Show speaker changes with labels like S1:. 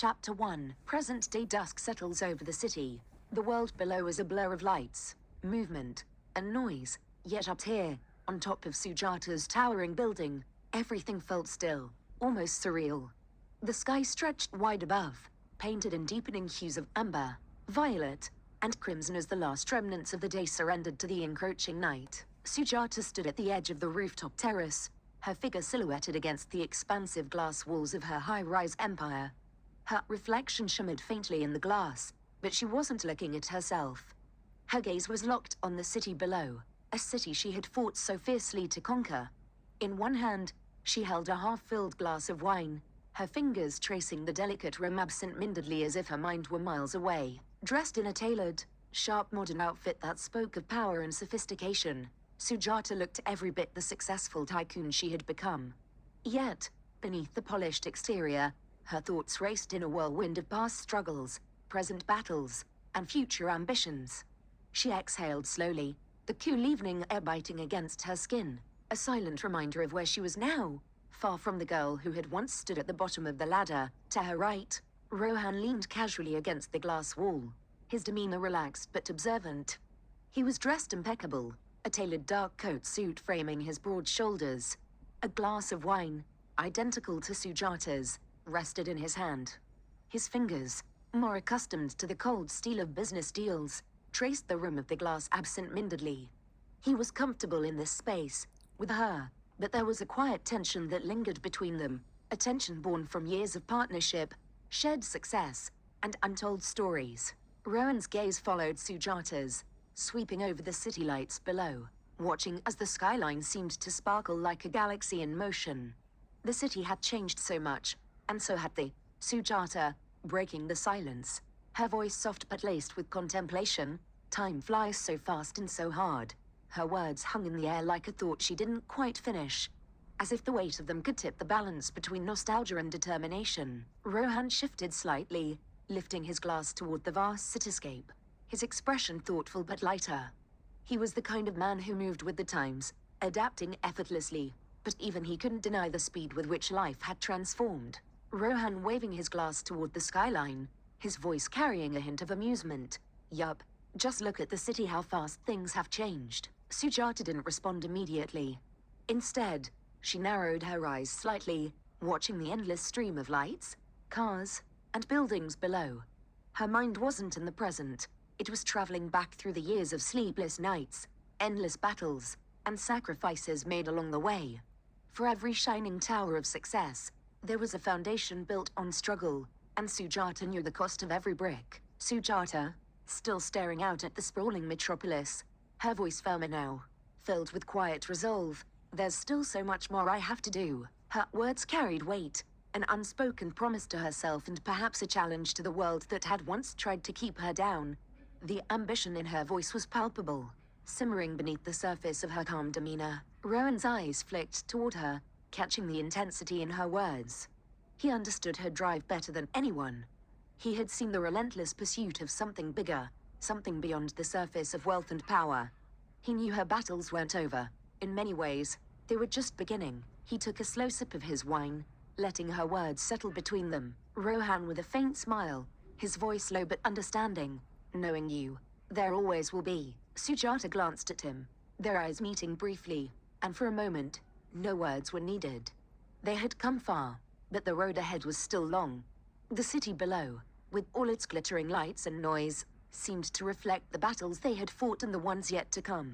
S1: Chapter 1. Present-day dusk settles over the city. The world below is a blur of lights, movement, and noise. Yet up here, on top of Sujata's towering building, everything felt still, almost surreal. The sky stretched wide above, painted in deepening hues of amber, violet, and crimson as the last remnants of the day surrendered to the encroaching night. Sujata stood at the edge of the rooftop terrace, her figure silhouetted against the expansive glass walls of her high-rise empire. Her reflection shimmered faintly in the glass, but she wasn't looking at herself. Her gaze was locked on the city below, a city she had fought so fiercely to conquer. In one hand, she held a half-filled glass of wine, her fingers tracing the delicate rim absent-mindedly as if her mind were miles away. Dressed in a tailored, sharp modern outfit that spoke of power and sophistication, Sujata looked every bit the successful tycoon she had become. Yet, beneath the polished exterior, her thoughts raced in a whirlwind of past struggles, present battles, and future ambitions. She exhaled slowly, the cool evening air biting against her skin, a silent reminder of where she was now, far from the girl who had once stood at the bottom of the ladder. To her right, Rohan leaned casually against the glass wall, his demeanor relaxed but observant. He was dressed impeccable, a tailored dark coat suit framing his broad shoulders. A glass of wine, identical to Sujata's, rested in his hand. His fingers, more accustomed to the cold steel of business deals, traced the rim of the glass absent-mindedly. He was comfortable in this space, with her, but there was a quiet tension that lingered between them, a tension born from years of partnership, shared success, and untold stories. Rowan's gaze followed Sujata's, sweeping over the city lights below, watching as the skyline seemed to sparkle like a galaxy in motion. The city had changed so much, and so had they. Sujata, breaking the silence, her voice soft but laced with contemplation. Time flies so fast and so hard. Her words hung in the air like a thought she didn't quite finish, as if the weight of them could tip the balance between nostalgia and determination. Rohan shifted slightly, lifting his glass toward the vast cityscape, his expression thoughtful but lighter. He was the kind of man who moved with the times, adapting effortlessly, but even he couldn't deny the speed with which life had transformed. Rohan waving his glass toward the skyline, his voice carrying a hint of amusement. Yup, just look at the city, how fast things have changed. Sujata didn't respond immediately. Instead, she narrowed her eyes slightly, watching the endless stream of lights, cars, and buildings below. Her mind wasn't in the present. It was traveling back through the years of sleepless nights, endless battles, and sacrifices made along the way. For every shining tower of success, there was a foundation built on struggle, and Sujata knew the cost of every brick. Sujata, still staring out at the sprawling metropolis, her voice firmer now, filled with quiet resolve. There's still so much more I have to do. Her words carried weight, an unspoken promise to herself and perhaps a challenge to the world that had once tried to keep her down. The ambition in her voice was palpable, simmering beneath the surface of her calm demeanor. Rowan's eyes flicked toward her, catching the intensity in her words. He understood her drive better than anyone. He had seen the relentless pursuit of something bigger, something beyond the surface of wealth and power. He knew her battles weren't over. In many ways, they were just beginning. He took a slow sip of his wine, letting her words settle between them. Rohan with a faint smile, his voice low but understanding. Knowing you, there always will be. Sujata glanced at him, their eyes meeting briefly, and for a moment, no words were needed. They had come far, but the road ahead was still long. The city below, with all its glittering lights and noise, seemed to reflect the battles they had fought and the ones yet to come.